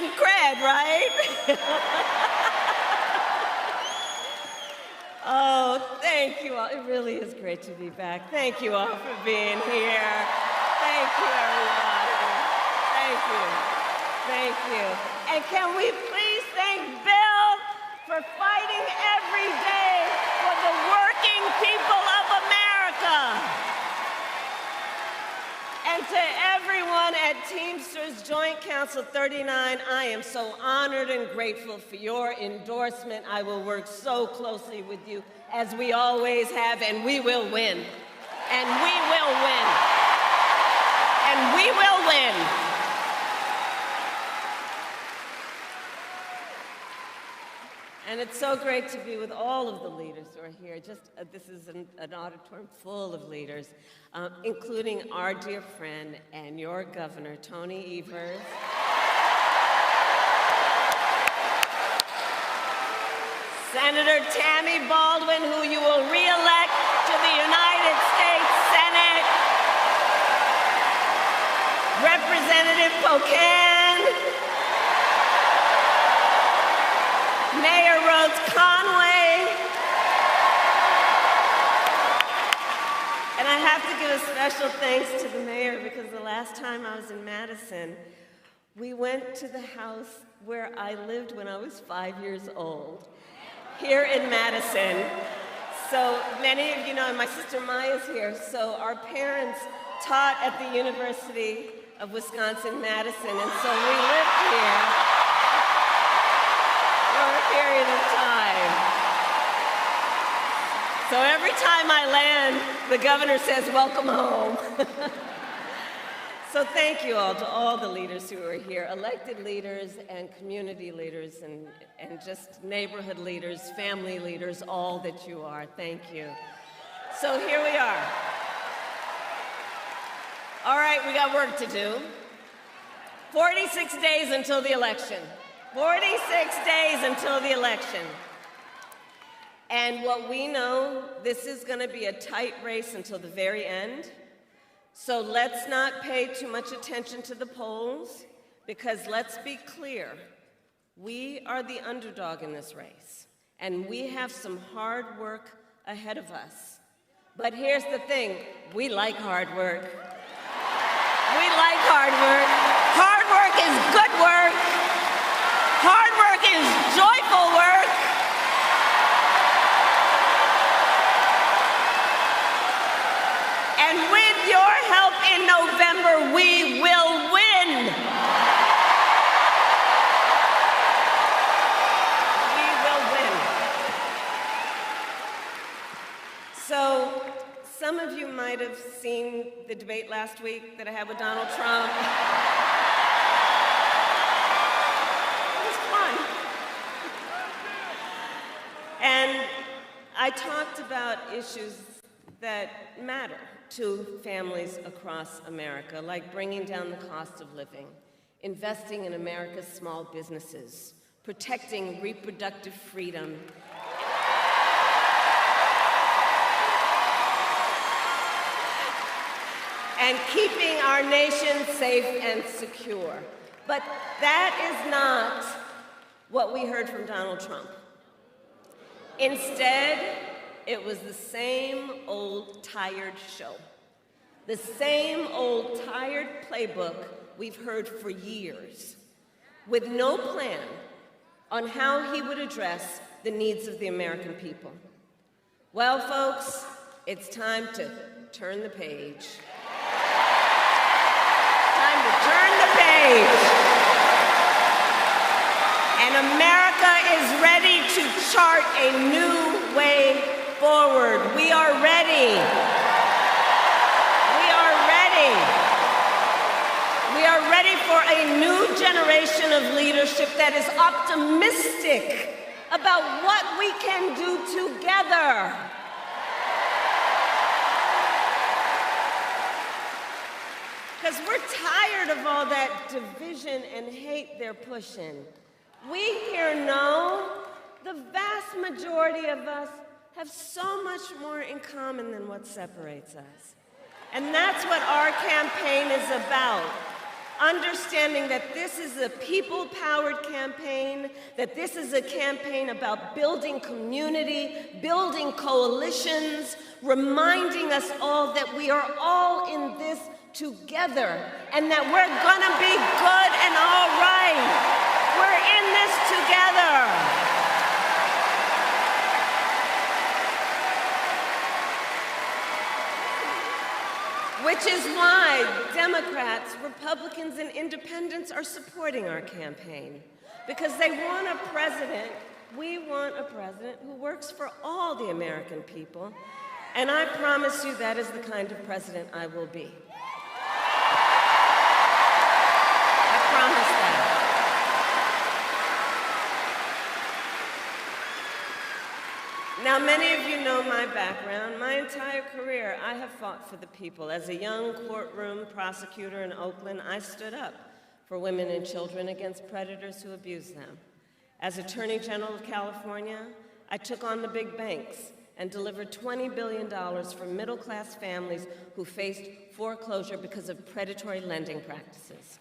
American cred, right? Oh, thank you all. It really is great to be back. Thank you all for being here. Thank you, everybody. Thank you. Thank you. And can we please thank Bill for fighting every day for the working people of America. And to everyone at Teamsters Joint Council 39, I am so honored and grateful for your endorsement. I will work so closely with you, as we always have, and we will win. And we will win. And we will win. And it's so great to be with all of the leaders who are here. This is an auditorium full of leaders, including our dear friend and your governor, Tony Evers. Senator Tammy Baldwin, who you will re-elect to the United States Senate. Representative Pocan. Mayor Rhodes Conway. And I have to give a special thanks to the mayor, because the last time I was in Madison, we went to the house where I lived when I was 5 years old, here in Madison. So many of you know, and my sister Maya's here, so our parents taught at the University of Wisconsin-Madison, and so we lived here for a period of time. So every time I land, the governor says, "Welcome home." So thank you all, to all the leaders who are here, elected leaders and community leaders and just neighborhood leaders, family leaders, all that you are. Thank you. So here we are. All right, we got work to do. 46 days until the election. 46 days until the election. And what we know, this is going to be a tight race until the very end. So let's not pay too much attention to the polls, because let's be clear, we are the underdog in this race, and we have some hard work ahead of us. But here's the thing, we like hard work. We like hard work. Hard work is good work. Hard work is joyful work. And with your help in November, we will win. We will win. So, some of you might have seen the debate last week that I had with Donald Trump. It was fun. And I talked about issues that matter to families across America, like bringing down the cost of living, investing in America's small businesses, protecting reproductive freedom, and keeping our nation safe and secure. But that is not what we heard from Donald Trump. Instead, it was the same old tired show. The same old tired playbook we've heard for years, with no plan on how he would address the needs of the American people. Well, folks, it's time to turn the page. Time to turn the page. And America is ready to chart a new way forward. We are ready. We are ready. We are ready for a new generation of leadership that is optimistic about what we can do together. Because we're tired of all that division and hate they're pushing. We here know the vast majority of us have so much more in common than what separates us. And that's what our campaign is about. understanding that this is a people-powered campaign, that this is a campaign about building community, building coalitions, reminding us all that we are all in this together and that we're gonna be good and all right. We're in this together. Which is why Democrats, Republicans, and Independents are supporting our campaign. Because they want a president, we want a president who works for all the American people. And I promise you that is the kind of president I will be. I promise that. Now, many of you know my background. My entire career, I have fought for the people. As a young courtroom prosecutor in Oakland, I stood up for women and children against predators who abused them. As Attorney General of California, I took on the big banks and delivered $20 billion for middle-class families who faced foreclosure because of predatory lending practices.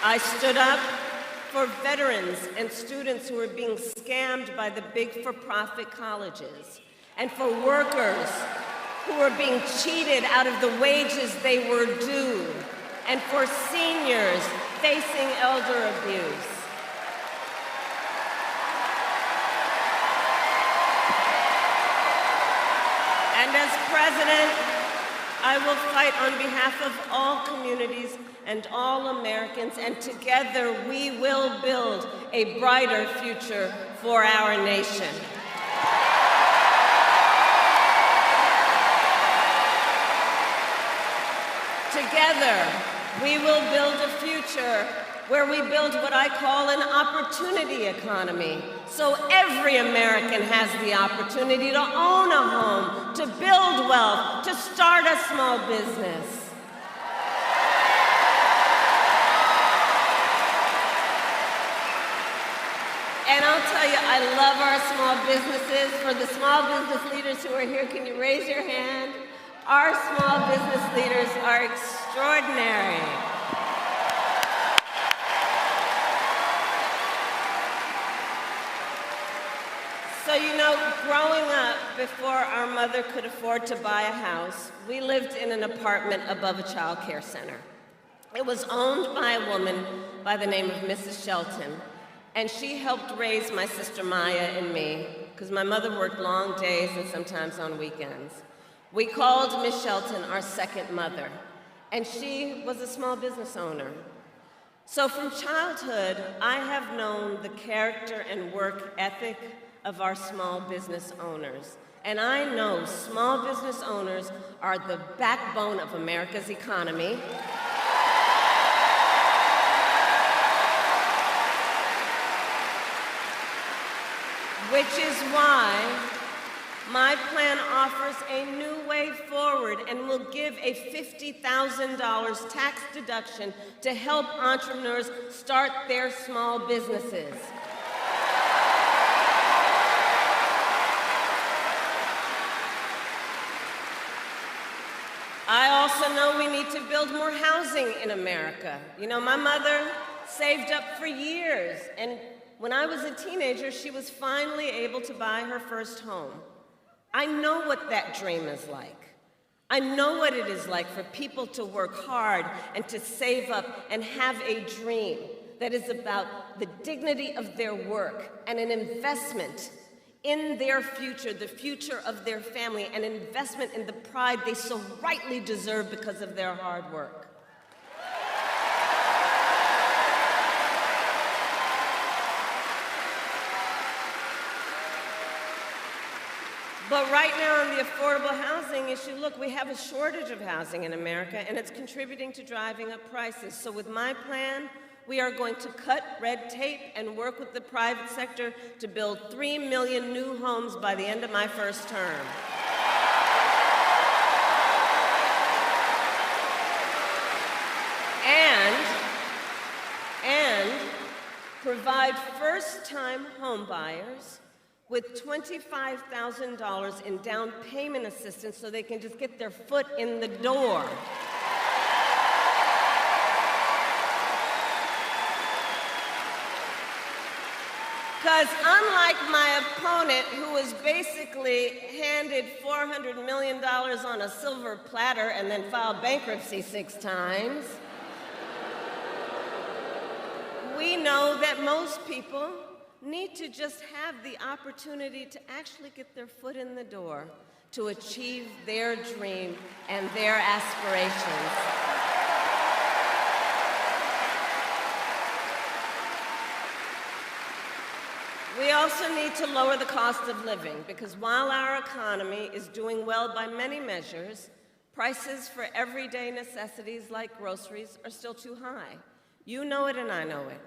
I stood up for veterans and students who are being scammed by the big for-profit colleges, and for workers who are being cheated out of the wages they were due, and for seniors facing elder abuse. And as president, I will fight on behalf of all communities and all Americans, and together we will build a brighter future for our nation. Together, we will build a future where we build what I call an opportunity economy, so every American has the opportunity to own a home, to build wealth, to start a small business. And I'll tell you, I love our small businesses. For the small business leaders who are here, can you raise your hand? Our small business leaders are extraordinary. So, you know, growing up, before our mother could afford to buy a house, we lived in an apartment above a child care center. It was owned by a woman by the name of Mrs. Shelton, and she helped raise my sister Maya and me, because my mother worked long days and sometimes on weekends. We called Miss Shelton our second mother, and she was a small business owner. So from childhood, I have known the character and work ethic of our small business owners. And I know small business owners are the backbone of America's economy. Which is why my plan offers a new way forward and will give a $50,000 tax deduction to help entrepreneurs start their small businesses. I also know we need to build more housing in America. You know, my mother saved up for years, and when I was a teenager, she was finally able to buy her first home. I know what that dream is like. I know what it is like for people to work hard and to save up and have a dream that is about the dignity of their work and an investment in their future, the future of their family, an investment in the pride they so rightly deserve because of their hard work. But right now on the affordable housing issue, look, we have a shortage of housing in America, and it's contributing to driving up prices. So with my plan, we are going to cut red tape and work with the private sector to build 3 million new homes by the end of my first term. And provide first-time home buyers with $25,000 in down payment assistance so they can just get their foot in the door. Because unlike my opponent, who was basically handed $400 million on a silver platter and then filed bankruptcy 6 times, we know that most people need to just have the opportunity to actually get their foot in the door to achieve their dream and their aspirations. We also need to lower the cost of living, because while our economy is doing well by many measures, prices for everyday necessities like groceries are still too high. You know it and I know it.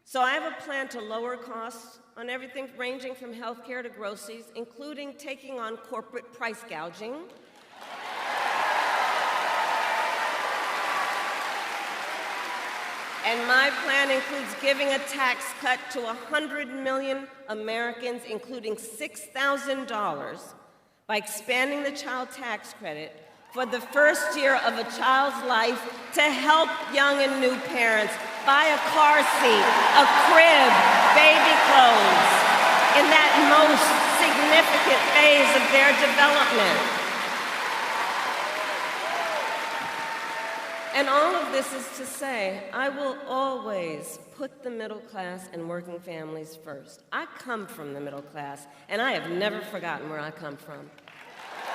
So I have a plan to lower costs on everything ranging from healthcare to groceries, including taking on corporate price gouging. And my plan includes giving a tax cut to 100 million Americans, including $6,000, by expanding the child tax credit for the first year of a child's life to help young and new parents buy a car seat, a crib, baby clothes, in that most significant phase of their development. And all of this is to say, I will always put the middle class and working families first. I come from the middle class, and I have never forgotten where I come from.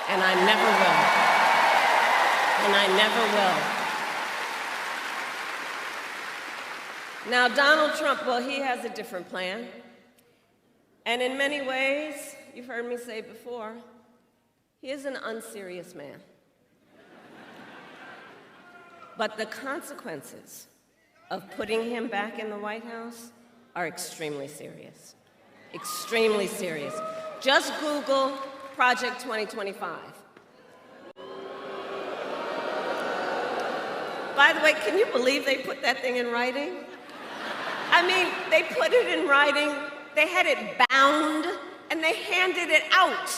And I never will. And I never will. Now, Donald Trump, well, he has a different plan. And in many ways, you've heard me say before, he is an unserious man. But the consequences of putting him back in the White House are extremely serious. Extremely serious. Just Google Project 2025. By the way, can you believe they put that thing in writing? I mean, they put it in writing, they had it bound, and they handed it out.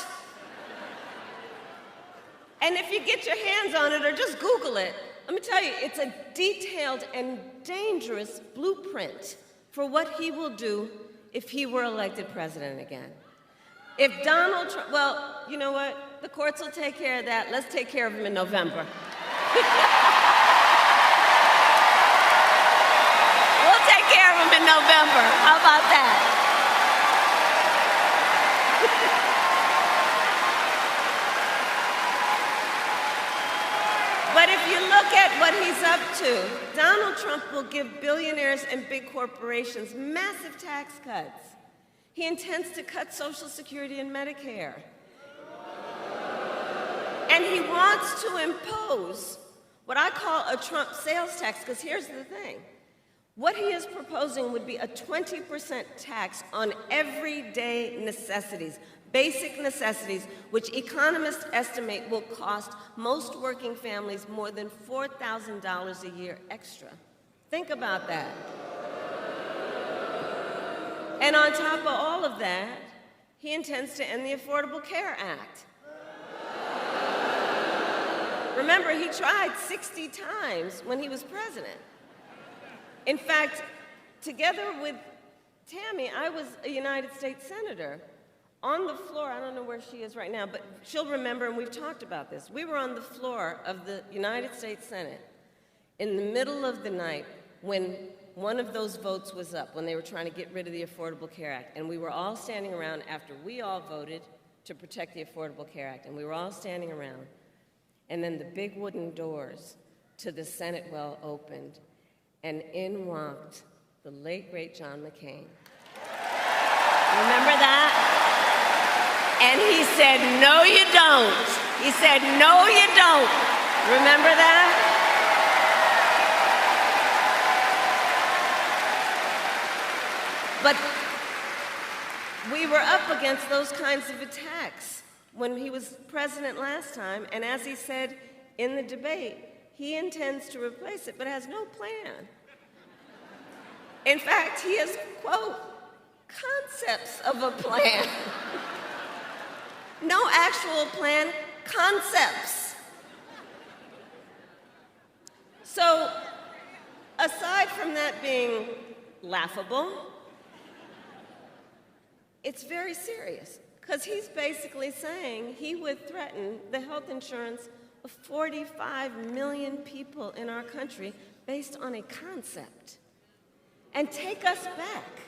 And if you get your hands on it or just Google it, let me tell you, it's a detailed and dangerous blueprint for what he will do if he were elected president again. If Donald Trump, well, you know what? The courts will take care of that. Let's take care of him in November. We'll take care of him in November. How about that? But if you look at what he's up to, Donald Trump will give billionaires and big corporations massive tax cuts. He intends to cut Social Security and Medicare. And he wants to impose what I call a Trump sales tax, because here's the thing. What he is proposing would be a 20% tax on everyday necessities, basic necessities, which economists estimate will cost most working families more than $4,000 a year extra. Think about that. And on top of all of that, he intends to end the Affordable Care Act. Remember, he tried 60 times when he was president. In fact, together with Tammy, I was a United States Senator. On the floor, I don't know where she is right now, but she'll remember, and we've talked about this. We were on the floor of the United States Senate in the middle of the night when one of those votes was up, when they were trying to get rid of the Affordable Care Act. And we were all standing around after we all voted to protect the Affordable Care Act. And we were all standing around. And then the big wooden doors to the Senate well opened, and in walked the late, great John McCain. Remember that? And he said, "No, you don't." He said, "No, you don't." Remember that? But we were up against those kinds of attacks when he was president last time, and as he said in the debate, he intends to replace it, but has no plan. In fact, he has, quote, concepts of a plan. No actual plan, concepts. So, aside from that being laughable, it's very serious, because he's basically saying he would threaten the health insurance of 45 million people in our country based on a concept. And take us back.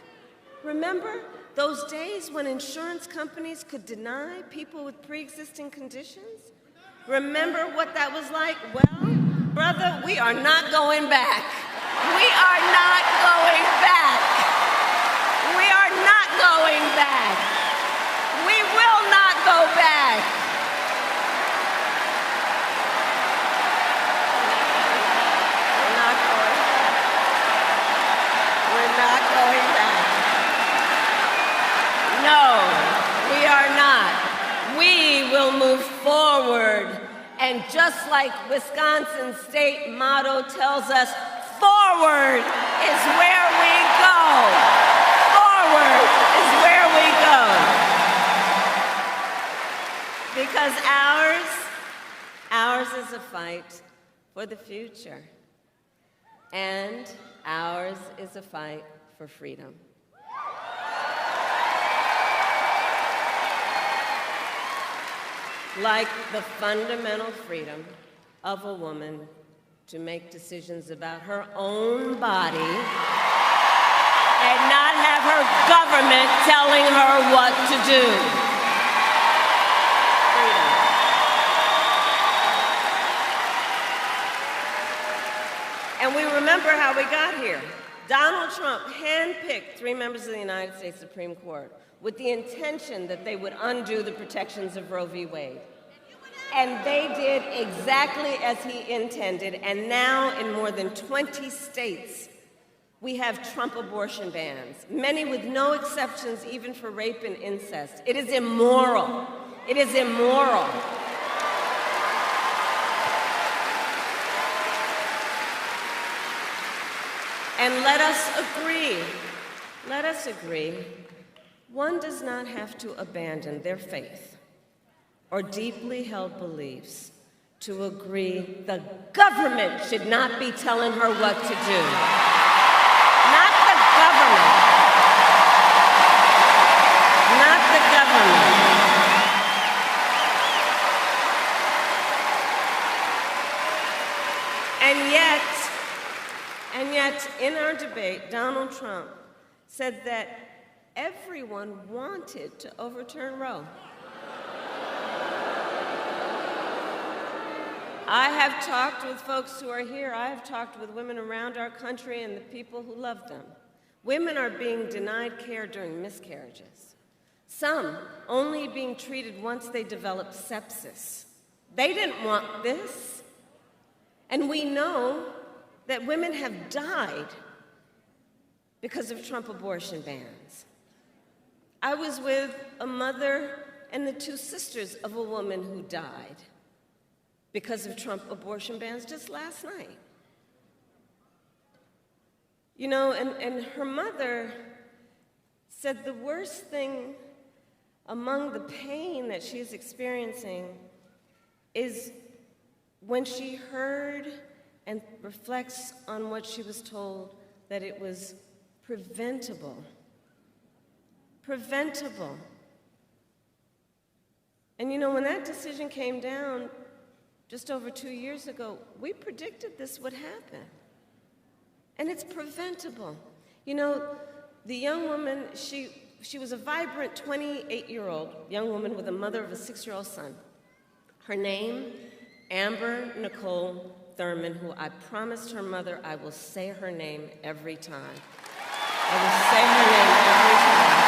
Remember those days when insurance companies could deny people with pre-existing conditions? Remember what that was like? Well, brother, we are not going back. We are not going back. We are not going back. We will not go back. We're not going back. We're not going back. No, we are not. We will move forward. And just like Wisconsin's state motto tells us, forward is where we go. Forward is where we go. Because ours is a fight for the future. And ours is a fight for freedom. Like the fundamental freedom of a woman to make decisions about her own body and not have her government telling her what to do. Freedom. And we remember how we got here. Donald Trump handpicked 3 members of the United States Supreme Court with the intention that they would undo the protections of Roe v. Wade. And they did exactly as he intended, and now in more than 20 states, we have Trump abortion bans, many with no exceptions even for rape and incest. It is immoral. It is immoral. And let us agree, one does not have to abandon their faith or deeply held beliefs to agree the government should not be telling her what to do. Not the government. Not the government. And yet, in our debate, Donald Trump said that everyone wanted to overturn Roe. I have talked with folks who are here. I have talked with women around our country and the people who love them. Women are being denied care during miscarriages. Some only being treated once they develop sepsis. They didn't want this. And we know that women have died because of Trump abortion bans. I was with a mother and the 2 sisters of a woman who died because of Trump abortion bans just last night. You know, and her mother said the worst thing among the pain that she's experiencing is when she heard and reflects on what she was told, that it was preventable. Preventable. And you know, when that decision came down just over 2 years ago, we predicted this would happen. And it's preventable. You know, the young woman, she was a vibrant 28-year-old young woman with a mother of a 6-year-old son. Her name, Amber Nicole Thurman, who I promised her mother I will say her name every time. I will say her name every time.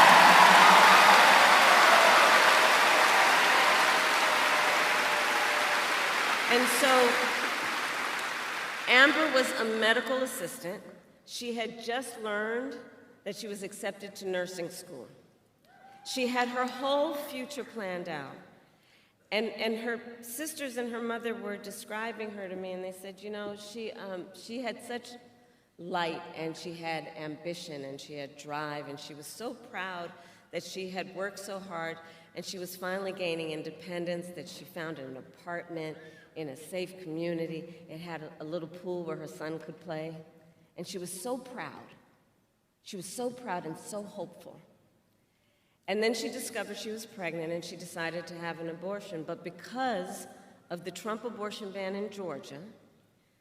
And so Amber was a medical assistant. She had just learned that she was accepted to nursing school. She had her whole future planned out. And her sisters and her mother were describing her to me, and they said, you know, she had such light, and she had ambition, and she had drive, and she was so proud that she had worked so hard, and she was finally gaining independence, that she found an apartment in a safe community. It had a little pool where her son could play, and she was so proud. She was so proud and so hopeful. And then she discovered she was pregnant, and she decided to have an abortion. But because of the Trump abortion ban in Georgia,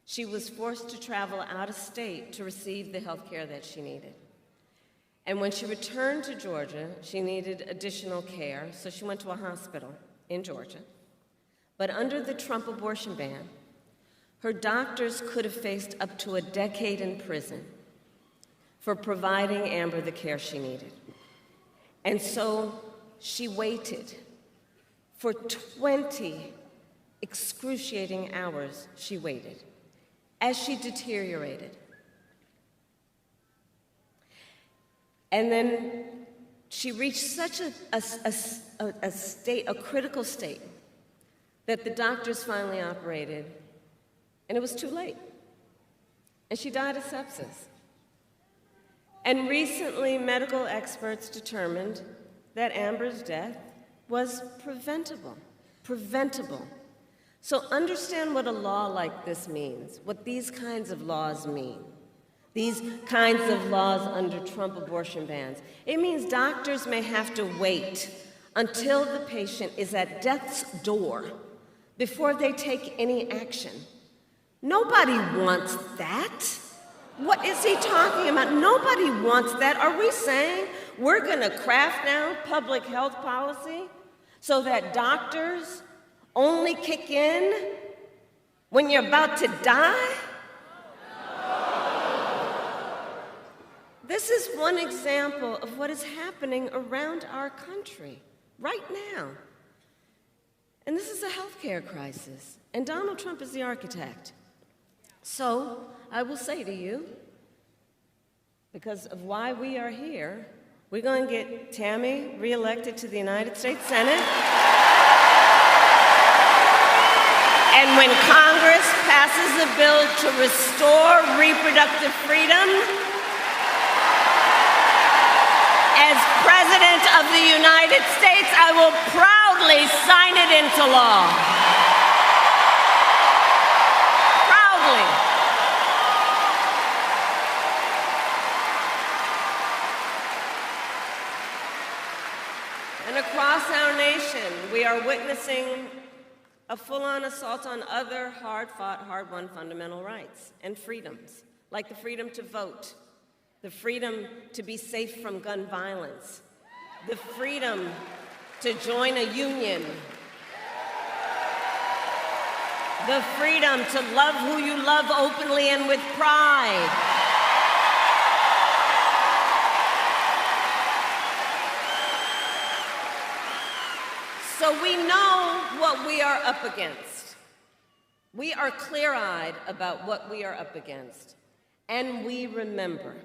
she was forced to travel out of state to receive the health care that she needed. And when she returned to Georgia, she needed additional care, so she went to a hospital in Georgia. But under the Trump abortion ban, her doctors could have faced up to a decade in prison for providing Amber the care she needed. And so she waited for 20 excruciating hours. She waited as she deteriorated. And then she reached such a critical state that the doctors finally operated, and it was too late. And she died of sepsis. And recently, medical experts determined that Amber's death was preventable. So understand what a law like this means, what these kinds of laws mean. These kinds of laws under Trump abortion bans. It means doctors may have to wait until the patient is at death's door before they take any action. Nobody wants that. What is he talking about? Nobody wants that. Are we saying we're going to craft now public health policy so that doctors only kick in when you're about to die? This is one example of what is happening around our country right now. And this is a healthcare crisis, and Donald Trump is the architect. So I will say to you, because of why we are here, we're going to get Tammy reelected to the United States Senate. And when Congress passes a bill to restore reproductive freedom, as President of the United States, I will proudly sign it into law. Proudly. And across our nation, we are witnessing a full-on assault on other hard-fought, hard-won fundamental rights and freedoms, like the freedom to vote, the freedom to be safe from gun violence, the freedom to join a union, the freedom to love who you love openly and with pride. So we know what we are up against. We are clear-eyed about what we are up against, and we remember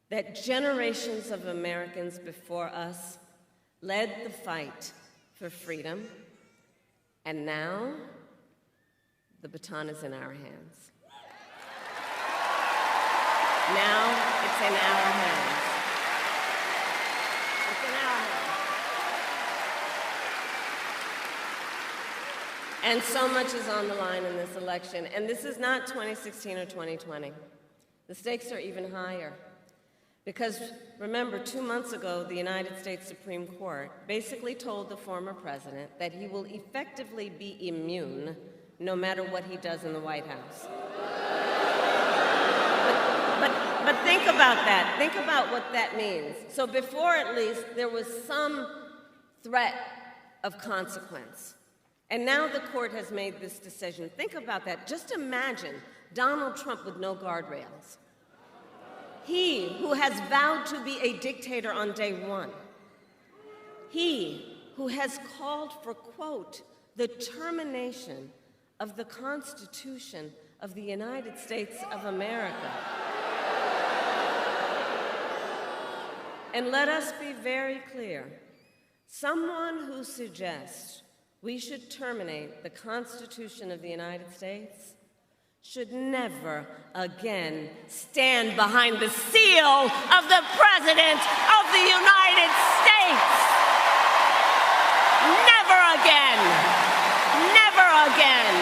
that generations of Americans before us led the fight for freedom, and now the baton is in our hands. Now it's in our hands. It's in our hands. And so much is on the line in this election, and this is not 2016 or 2020. The stakes are even higher. Because remember, 2 months ago, the United States Supreme Court basically told the former president that he will effectively be immune no matter what he does in the White House. But think about that. Think about what that means. So before, at least, there was some threat of consequence. And now the court has made this decision. Think about that. Just imagine Donald Trump with no guardrails. He who has vowed to be a dictator on day one. He who has called for, quote, the termination of the Constitution of the United States of America. And let us be very clear. Someone who suggests we should terminate the Constitution of the United States should never again stand behind the seal of the President of the United States. Never again. Never again.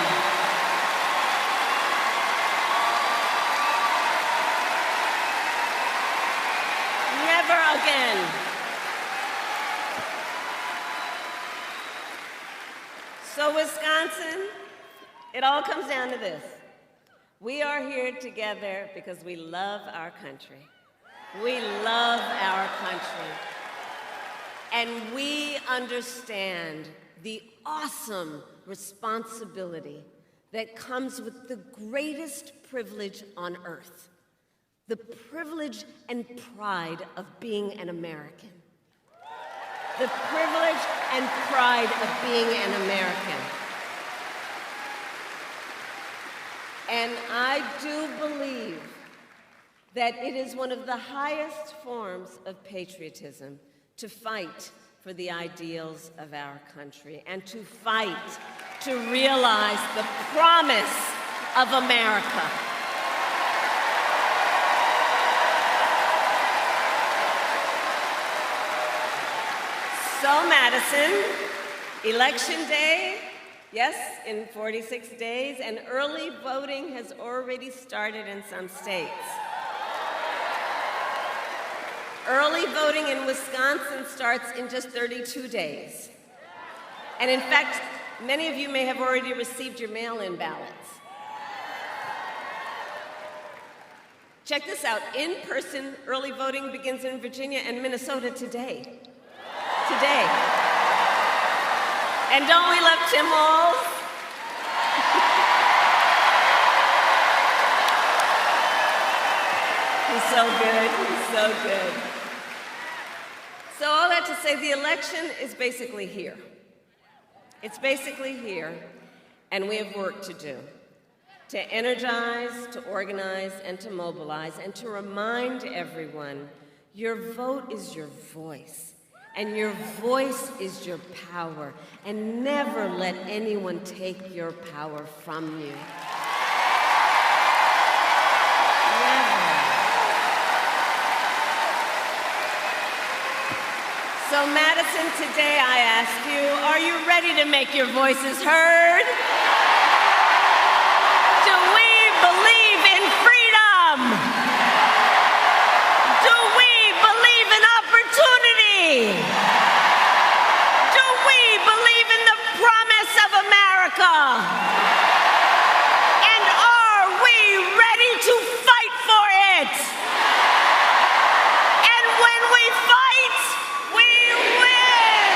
Never again. So, Wisconsin, it all comes down to this. We are here together because we love our country. We love our country. And we understand the awesome responsibility that comes with the greatest privilege on earth, the privilege and pride of being an American. The privilege and pride of being an American. And I do believe that it is one of the highest forms of patriotism to fight for the ideals of our country and to fight to realize the promise of America. So, Madison, Election Day, yes, in 46 days, and early voting has already started in some states. Early voting in Wisconsin starts in just 32 days. And in fact, many of you may have already received your mail-in ballots. Check this out. In-person early voting begins in Virginia and Minnesota today. Today. And don't we love Tim Walz? He's so good. He's so good. So all that to say, the election is basically here. It's basically here, and we have work to do. To energize, to organize, and to mobilize, and to remind everyone, your vote is your voice. And your voice is your power, and never let anyone take your power from you. Never. So, Madison, today I ask you, are you ready to make your voices heard? Do we believe in freedom? Do we believe in opportunity? Do we believe in the promise of America? And are we ready to fight for it? And when we fight, we win.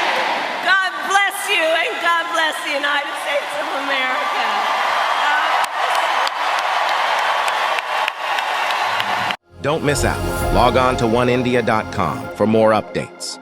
God bless you, and God bless the United States of America. Don't miss out. Log on to oneindia.com for more updates.